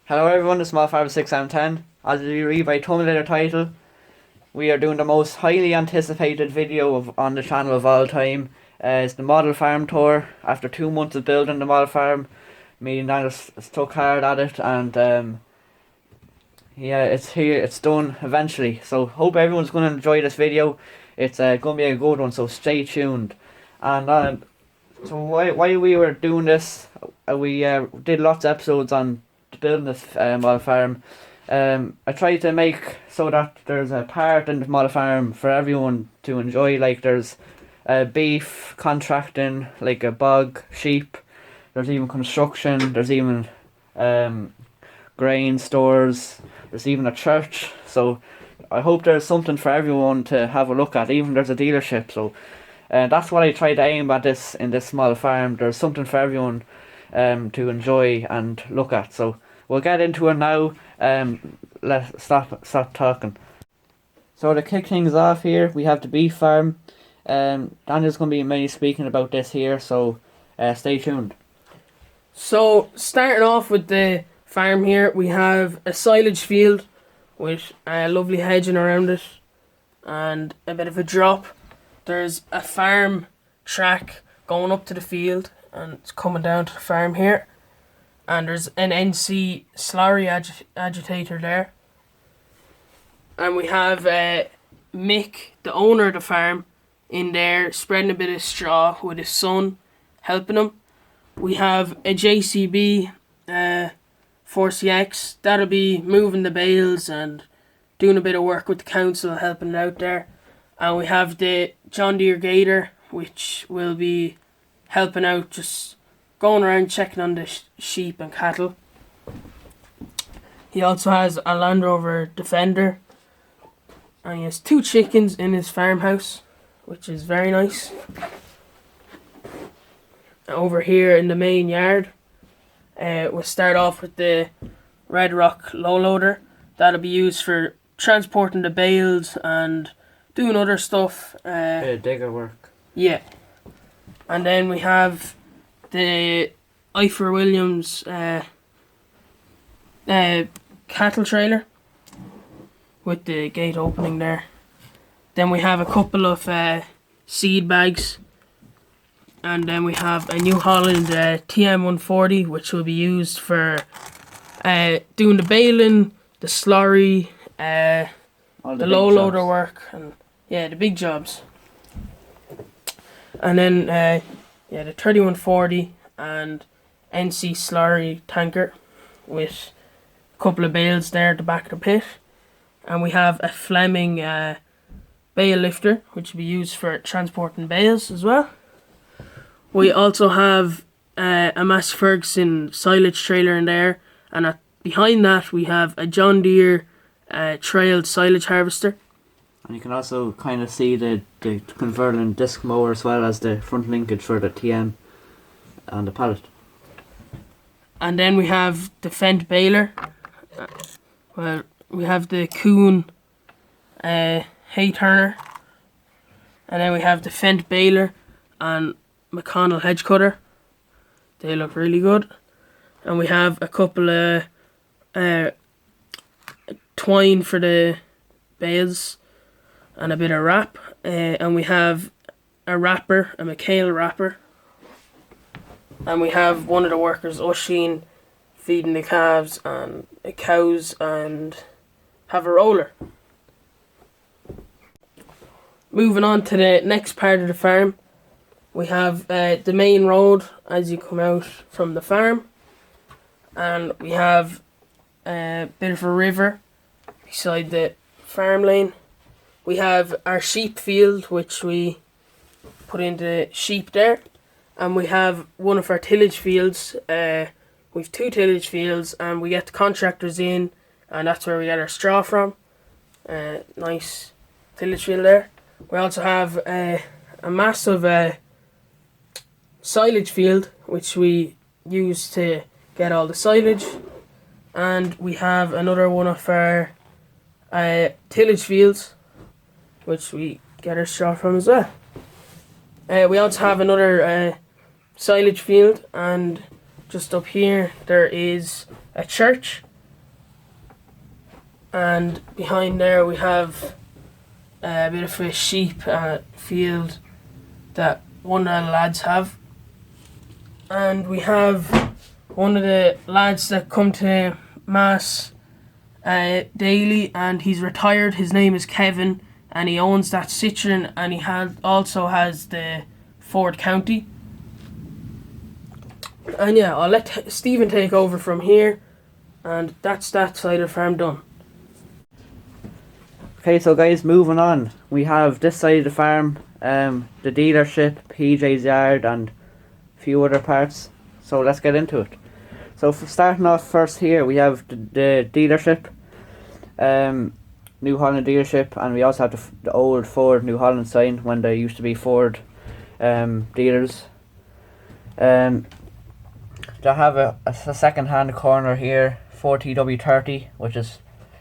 Hello everyone, it's Small Farm 6M10. As you read by thumbnail or title, we are doing the most highly anticipated video on the channel of all time. It's the model farm tour. After 2 months of building the model farm, me and Dan stuck hard at it, and yeah, it's here, it's done eventually. So hope everyone's going to enjoy this video. It's going to be a good one, so stay tuned. And so while we were doing this, we did lots of episodes on building this model farm. I tried to make so that there's a part in the model farm for everyone to enjoy. Like there's beef, contracting, like a bog, sheep. There's even construction. There's even grain stores. There's even a church. So I hope there's something for everyone to have a look at. Even there's a dealership. So that's what I tried to aim at this in this small farm. There's something for everyone to enjoy and look at. So we'll get into it now. Let's stop talking. So to kick things off here, we have the beef farm. Daniel's going to be mainly speaking about this here, so stay tuned. So starting off with the farm here, we have a silage field with a lovely hedging around it and a bit of a drop. There's a farm track going up to the field and it's coming down to the farm here. And there's an NC slurry agitator there. And we have Mick, the owner of the farm, in there spreading a bit of straw with his son helping him. We have a JCB 4CX that'll be moving the bales and doing a bit of work with the council, helping it out there. And we have the John Deere Gator, which will be helping out, just going around checking on the sheep and cattle. He also has a Land Rover Defender, and he has 2 chickens in his farmhouse, which is very nice. Over here in the main yard, we'll start off with the Red Rock low loader. That'll be used for transporting the bales and doing other stuff. Digger work. Yeah. And then we have the Ifer Williams cattle trailer with the gate opening there. Then we have a couple of seed bags, and then we have a New Holland TM140, which will be used for doing the baling, the slurry, the low loader work, and yeah, the big jobs. And then the 3140 and NC slurry tanker with a couple of bales there at the back of the pit. And we have a Fleming bale lifter, which will be used for transporting bales as well. We also have a Massey Ferguson silage trailer in there, and behind that we have a John Deere trailed silage harvester. And you can also kind of see the converting disc mower as well as the front linkage for the TM and the pallet. And then we have the Fendt baler. Well, we have the Kuhn hay turner. And then we have the Fendt baler and McConnell hedge cutter. They look really good. And we have a couple of twine for the bales and a bit of wrap, and we have a wrapper, a McHale wrapper, and we have one of the workers, Oisin, feeding the calves and the cows, and have a roller. Moving on to the next part of the farm, we have the main road as you come out from the farm, and we have a bit of a river beside the farm lane. We have our sheep field, which we put into sheep there. And we have one of our tillage fields. We've 2 tillage fields, and we get the contractors in, and that's where we get our straw from. Nice tillage field there. We also have a massive silage field, which we use to get all the silage. And we have another one of our tillage fields, which we get our straw from as well. We also have another silage field, and just up here there is a church, and behind there we have a bit of a sheep field that one of the lads have, and we have one of the lads that come to mass daily, and he's retired. His name is Kevin, and he owns that Citroen, and he also has the Ford County. And yeah, I'll let Stephen take over from here, and that's that side of the farm done. Okay, so guys, moving on. We have this side of the farm, the dealership, PJ's yard, and a few other parts. So let's get into it. So starting off first here, we have the dealership, New Holland dealership, and we also have the old Ford New Holland sign when they used to be Ford dealers. They have a second-hand corner here, 4TW30, which is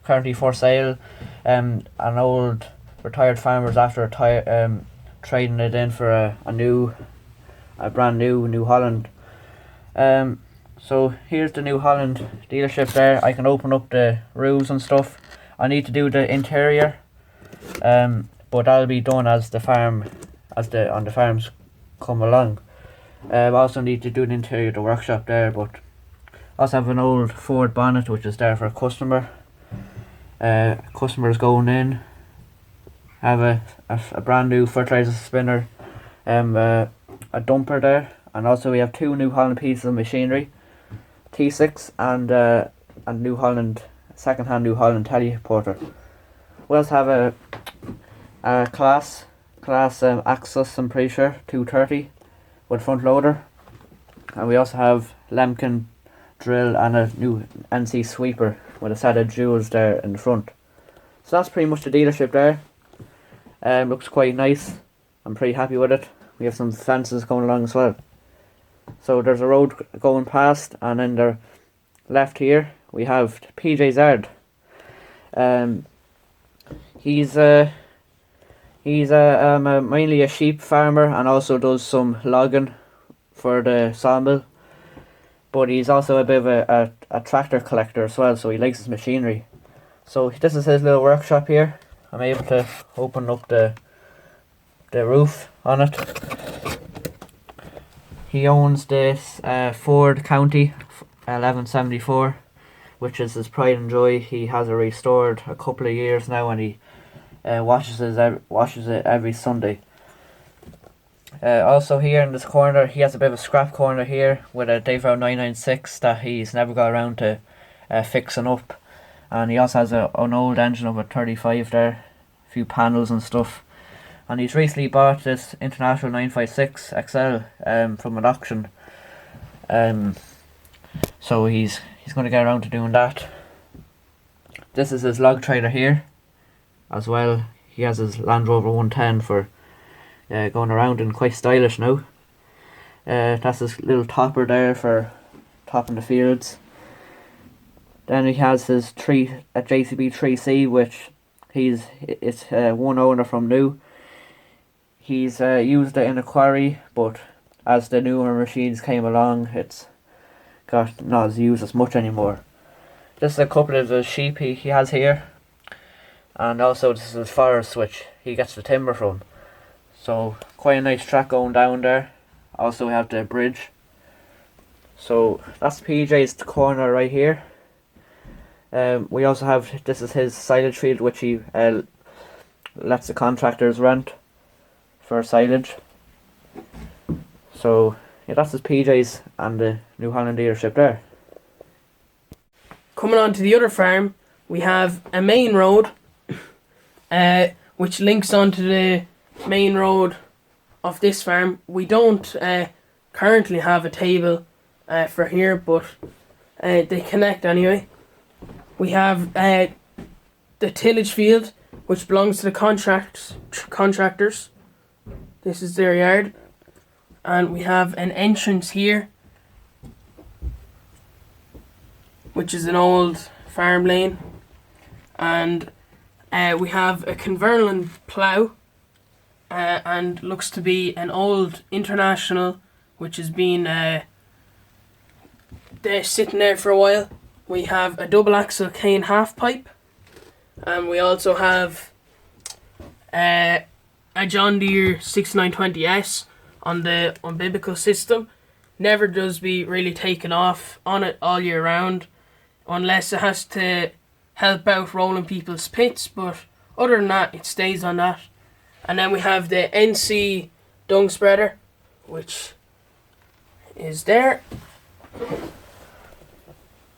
currently for sale. An old retired farmers after trading it in for a brand new New Holland. So here's the New Holland dealership there. I can open up the roofs and stuff. I need to do the interior, but that'll be done as the farms come along. I also need to do the interior of the workshop there, but I also have an old Ford bonnet which is there for a customer. Customers going in. Have a brand new fertilizer spinner, a dumper there, and also we have two New Holland pieces of machinery, T6 and New Holland second-hand New Holland teleporter. We also have a class Axis, I'm pretty sure, 230 with front loader, and we also have Lemken drill and a new NC sweeper with a set of jewels there in the front. So that's pretty much the dealership there. Looks quite nice. I'm pretty happy with it. We have some fences going along as well. So there's a road going past, and then the left here we have PJ's yard. He's mainly a sheep farmer and also does some logging for the sawmill. But he's also a bit of a tractor collector as well, so he likes his machinery. So this is his little workshop here. I'm able to open up the roof on it. He owns this Ford County 1174, which is his pride and joy. He has it restored a couple of years now, and he washes it every Sunday. Also here in this corner, he has a bit of a scrap corner here with a Dave 996 that he's never got around to fixing up. And he also has an old engine of a 35 there, a few panels and stuff. And he's recently bought this International 956 XL from an auction. So he's going to get around to doing that. This is his log trailer here as well. He has his Land Rover 110 for going around, and quite stylish now. That's his little topper there for topping the fields. Then he has his JCB 3C, which it's one owner from new. He's used it in a quarry, but as the newer machines came along, it's got not as used as much anymore. This is a couple of the sheep he has here, and also this is his forest which he gets the timber from. So quite a nice track going down there. Also we have the bridge. So that's PJ's corner right here. We also have, this is his silage field which he lets the contractors rent for silage. So yeah, that's his PJ's and the New Holland dealership there. Coming on to the other farm, we have a main road which links onto the main road of this farm. We don't currently have a table for here, but they connect anyway. We have the tillage field, which belongs to the contractors. This is their yard. And we have an entrance here, which is an old farm lane. And we have a Converland plough, and looks to be an old International, which has been there sitting there for a while. We have a double axle cane half pipe, And we also have a John Deere 6920S on the umbilical system. Never does be really taken off on it all year round, unless it has to help out rolling people's pits, but other than that it stays on that. And then we have the NC dung spreader, which is there.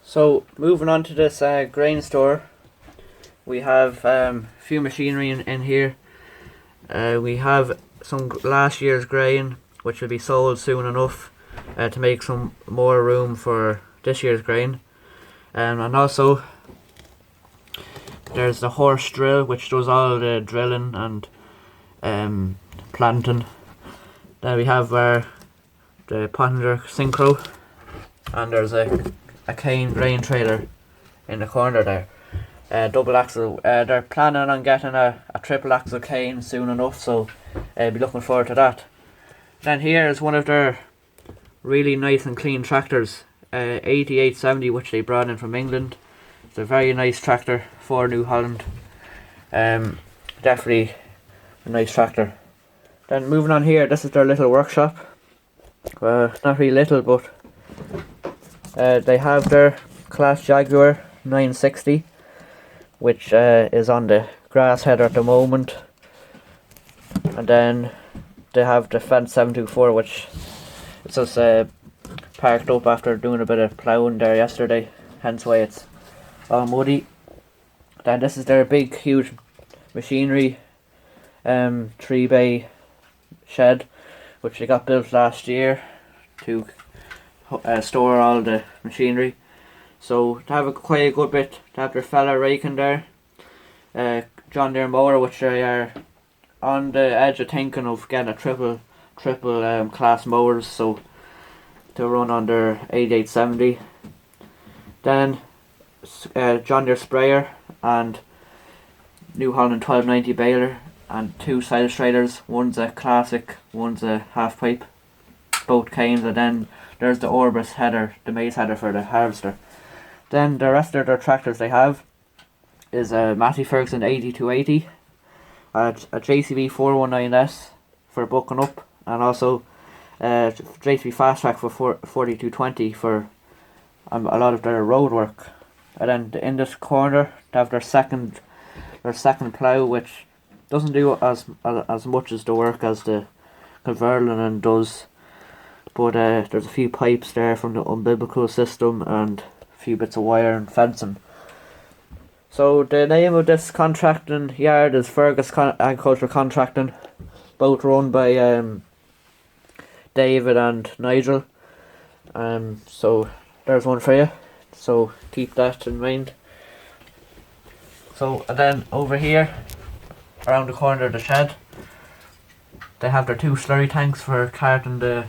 So moving on to this grain store, we have a few machinery in here. We have some last year's grain which will be sold soon enough to make some more room for this year's grain. And also there's the horse drill which does all the drilling and planting. Then we have the Pottinger Synchro, and there's a cane grain trailer in the corner there. Double axle. They're planning on getting a triple axle cane soon enough, so be looking forward to that. Then here is one of their really nice and clean tractors, 8870, which they brought in from England. It's a very nice tractor for New Holland. Definitely a nice tractor. Then moving on here, this is their little workshop. Well, not really little, but they have their Class Jaguar 960, which is on the grass header at the moment. And then they have the Fence 724, which it's just parked up after doing a bit of ploughing there yesterday, hence why it's all muddy. Then this is their big huge machinery 3-bay shed, which they got built last year to store all the machinery. So to have quite a good bit, to have their fella raking there, John Deere mower, which they are on the edge of thinking of getting a triple class mowers, so to run on their 8870. Then John Deere sprayer and New Holland 1290 baler and 2 silage trailers. One's a classic, one's a half pipe, both canes. And then there's the Orbis header, the maze header for the harvester. Then the rest of their tractors they have is a Massey Ferguson 8280, a JCB 419S for bucking up, and also JCB Fast Track for 4220 for a lot of their road work. And then in this corner they have their second plough, which doesn't do as much as the work as the Converlin does, but there's a few pipes there from the umbilical system and a few bits of wire and fencing. So the name of this contracting yard is Fergus Agricultural Contracting, both run by David and Nigel. So there's one for you, so keep that in mind. So, and then over here, around the corner of the shed, they have their 2 slurry tanks for carting the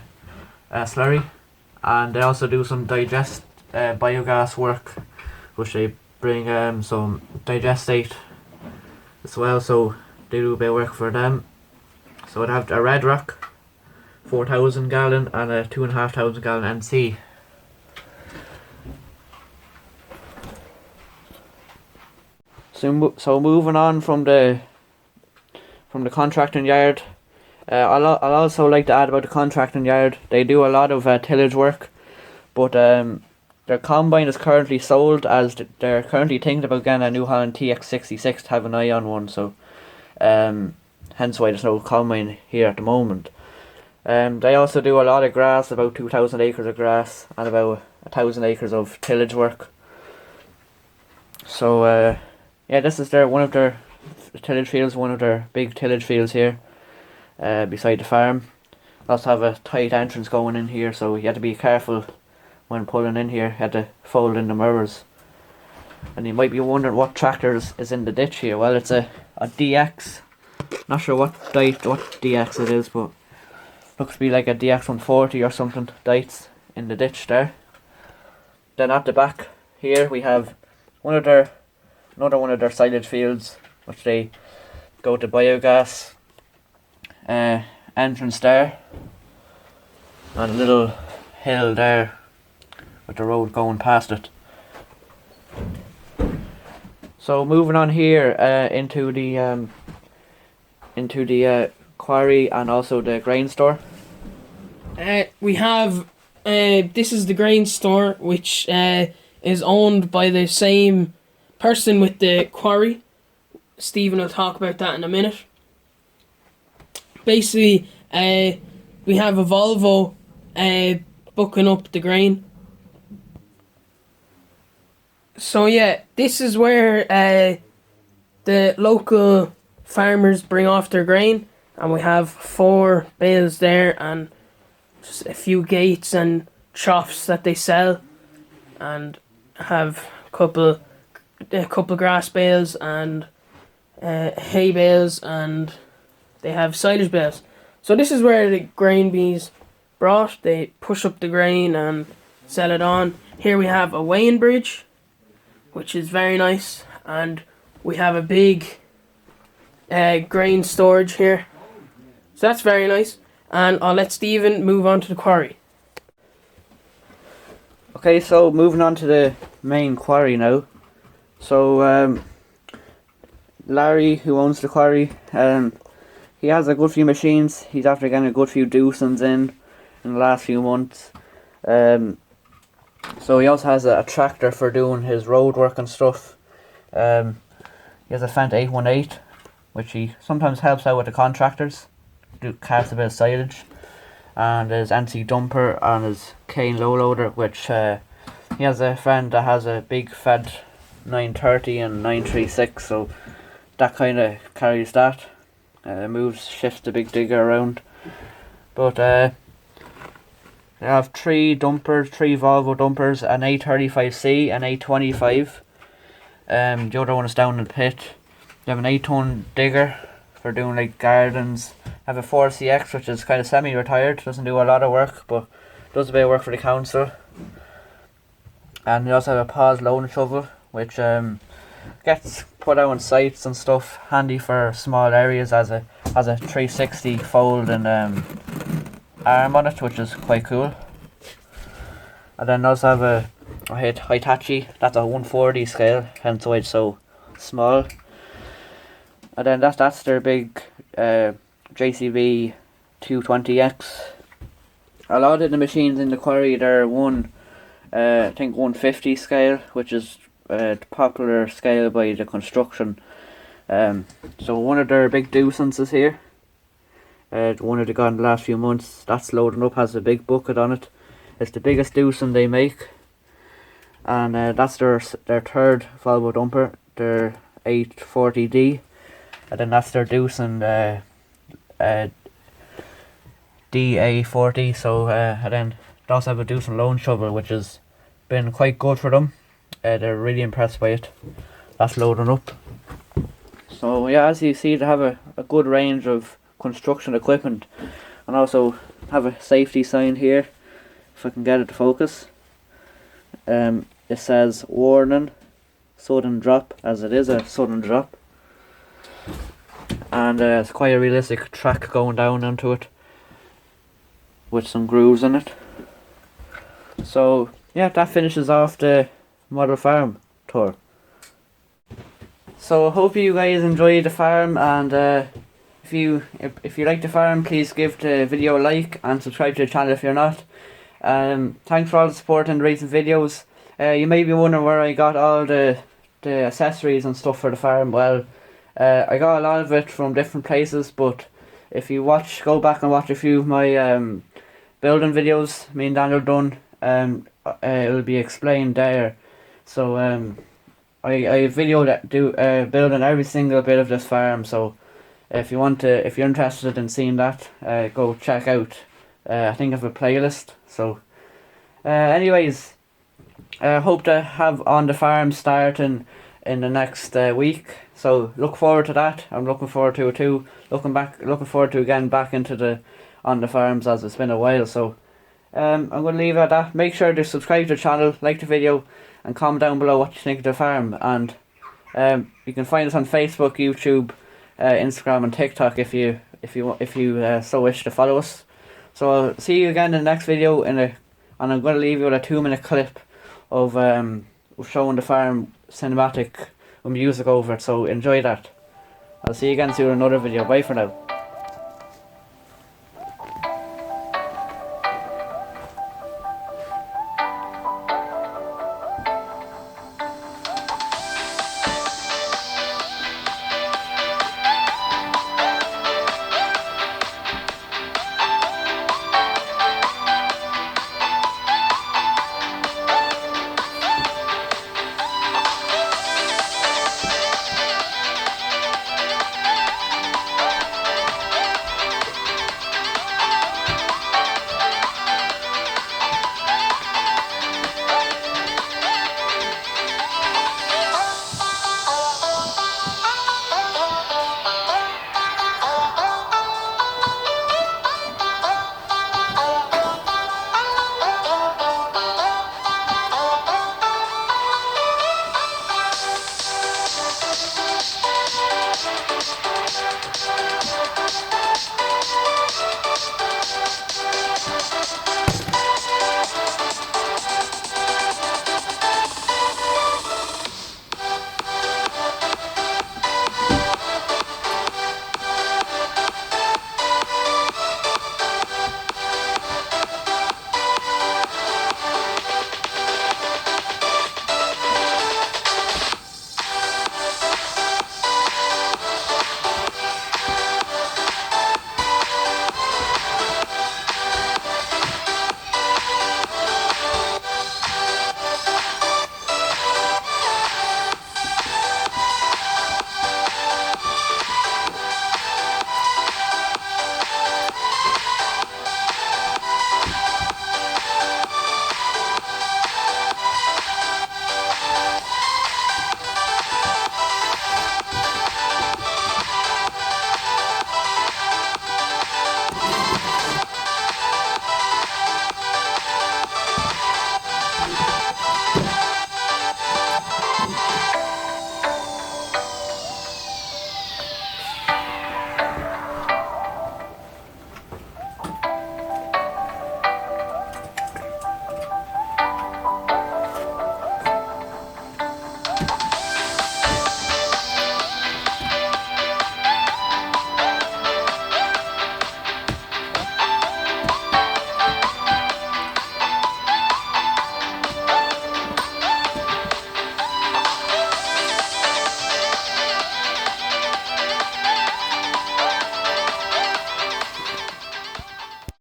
slurry, and they also do some biogas work, which they bring some digestate as well, so they do a bit of work for them. So they have a Red Rock 4,000 gallon and a 2,500 gallon NC. So moving on from the contracting yard, I'll also like to add about the contracting yard. They do a lot of tillage work, but their combine is currently sold, as they're currently thinking about getting a New Holland TX66 to have an eye on one. So hence why there's no combine here at the moment. They also do a lot of grass, about 2,000 acres of grass and about 1,000 acres of tillage work. So yeah, this is one of their tillage fields, one of their big tillage fields here beside the farm. Also have a tight entrance going in here, so you have to be careful when pulling in here. You have to fold in the mirrors. And you might be wondering what tractor is in the ditch here. Well, it's a DX. Not sure what DX it is, but looks to be like a DX 140 or something. Dites in the ditch there. Then at the back here we have another one of their silage fields, which they go to biogas. Entrance there, and a little hill there with the road going past it. So moving on here into the quarry and also the grain store. We have this is the grain store, which is owned by the same person with the quarry. Stephen will talk about that in a minute. Basically, we have a Volvo booking up the grain. So yeah, this is where the local farmers bring off their grain, and we have 4 bales there and just a few gates and troughs that they sell, and have a couple grass bales and hay bales, and they have silage bales. So this is where the grain bees brought. They push up the grain and sell it on. Here we have a weighing bridge, which is very nice, and we have a big grain storage here. So that's very nice, and I'll let Stephen move on to the quarry. Okay, so moving on to the main quarry now. So Larry, who owns the quarry, he has a good few machines. He's after getting a good few doosands in the last few months. So he also has a tractor for doing his road work and stuff. He has a Fendt 818, which he sometimes helps out with the contractors, cast a bit of silage, and his NC dumper and his cane low loader, which he has a friend that has a big Fed 930 and 936, so that kind of carries that. Shifts the big digger around. But they have 3 dumpers, 3 Volvo dumpers, an 835C and 825. The other one is down in the pit. They have an 8-ton digger for doing like gardens. Have a 4CX, which is kind of semi-retired, doesn't do a lot of work, but does a bit of work for the council. And they also have a pause loading shovel, which gets put out on sites and stuff, handy for small areas, as a 360 fold and arm on it, which is quite cool. And then they also have a Hitachi, that's a 140 scale, hence why it's so small. And then that's their big JCB 220X. A lot of the machines in the quarry, they're I think 150 scale, which is the popular scale by the construction. So one of their big doosands is here. One of the got in the last few months, that's loading up, has a big bucket on it. It's the biggest doosand they make, and that's their third Volvo dumper, their 840D, and then that's their doosand DA40. So and then they also have a doosand loan shovel, which has been quite good for them. They're really impressed by it. That's loading up. So yeah, as you see, they have a good range of construction equipment, and also have a safety sign here, if I can get it to focus. It says warning, sudden drop, as it is a sudden drop, and it's quite a realistic track going down onto it with some grooves in it. So yeah, that finishes off the model farm tour. So I hope you guys enjoyed the farm, and if you like the farm, please give the video a like and subscribe to the channel if you're not. Thanks for all the support in the recent videos. You may be wondering where I got all the accessories and stuff for the farm. Well, I got a lot of it from different places, but if you go back and watch a few of my building videos, me and Daniel done, it'll be explained there. So I videoed building every single bit of this farm. So if you're interested in seeing that, go check out. I think I have a playlist. So anyways, I hope to have on the farm starting in the next week. So look forward to that. I'm looking forward to it too. Looking forward to getting back into on the farms, as it's been a while. So I'm going to leave it at that. Make sure to subscribe to the channel, like the video, and comment down below what you think of the farm. And you can find us on Facebook, YouTube, Instagram, and TikTok if you so wish to follow us. So I'll see you again in the next video, and I'm going to leave you with a 2-minute clip of showing the farm cinematic with music over it, so enjoy that. I'll see you again soon in another video. Bye for now.